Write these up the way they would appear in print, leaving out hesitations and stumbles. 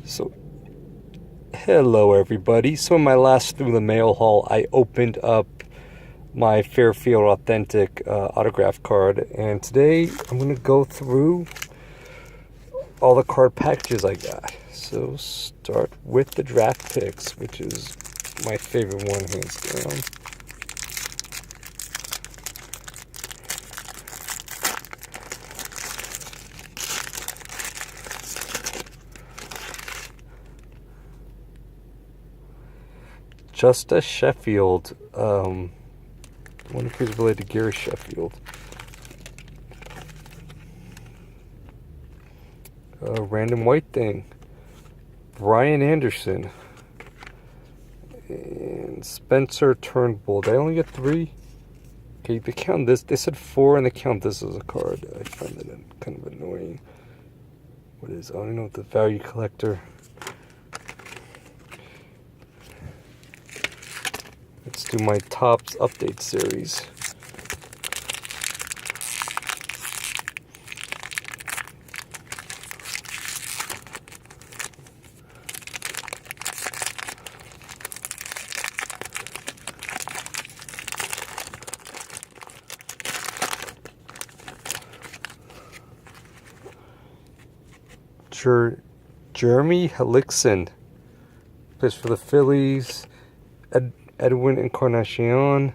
So, hello everybody. So in my last Through the Mail haul, I opened up my Fairfield Authentic autograph card, and today I'm going to go through all the card packages I got. So start with the draft picks, which is my favorite one, hands down. Justice Sheffield. I wonder if he's related to Gary Sheffield. Random White Thing. Brian Anderson. And Spencer Turnbull. Did I only get 3? Okay, they count this. They said 4 and they count this as a card. I find that kind of annoying. What is, I don't know what the value collector. Let's do my Topps update series. Jeremy Hellickson plays for the Phillies. Edwin Encarnacion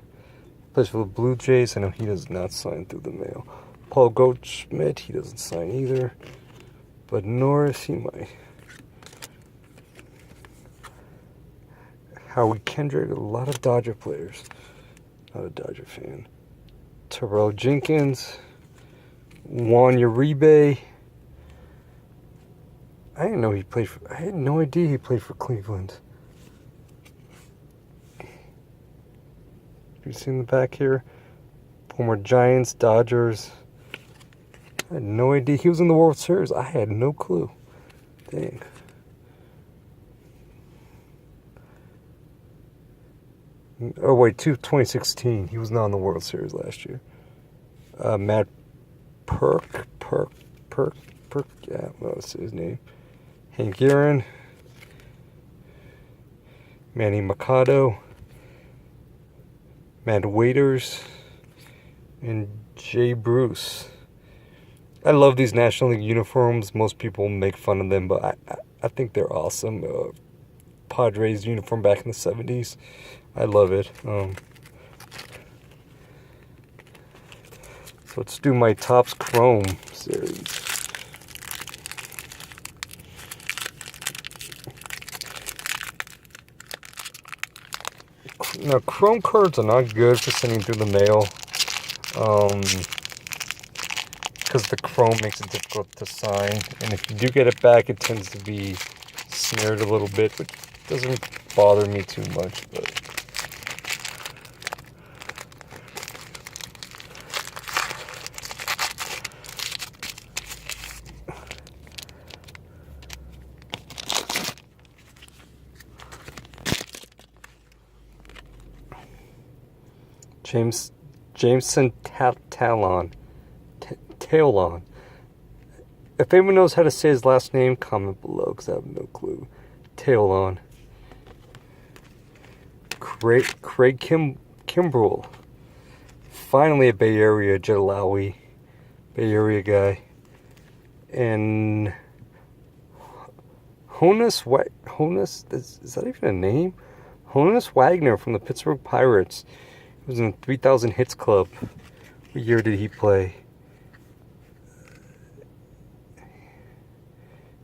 plays for the Blue Jays. I know he does not sign Through the Mail. Paul Goldschmidt, he doesn't sign either. But Norris, he might. Howie Kendrick, a lot of Dodger players. Not a Dodger fan. Terrell Jenkins. Juan Uribe. I didn't know he played for... I had no idea he played for Cleveland. You see in the back here? Former Giants, Dodgers. I had no idea he was in the World Series. I had no clue. Dang. Oh wait, 2016. He was not in the World Series last year. Matt Perk. Yeah, what was his name? Hank Aaron. Manny Machado. Matt Waiters, and Jay Bruce. I love these National League uniforms. Most people make fun of them, but I think they're awesome. Padres uniform back in the 70s. I love it. So let's do my Topps Chrome series. Now, Chrome cards are not good for sending through the mail, because the Chrome makes it difficult to sign, and if you do get it back, it tends to be smeared a little bit, which doesn't bother me too much, but... Jameson Talon. If anyone knows how to say his last name, comment below, because I have no clue. Talon. Craig Kimbrell. Finally a Bay Area Jalawi. Bay Area guy. And Honus, is that even a name? Honus Wagner from the Pittsburgh Pirates. He was in the 3,000 Hits Club. What year did he play?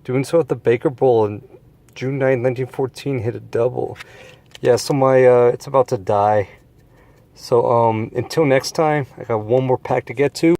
Doing so at the Baker Bowl on June 9, 1914, hit a double. Yeah, so my, it's about to die. So, until next time, I got one more pack to get to.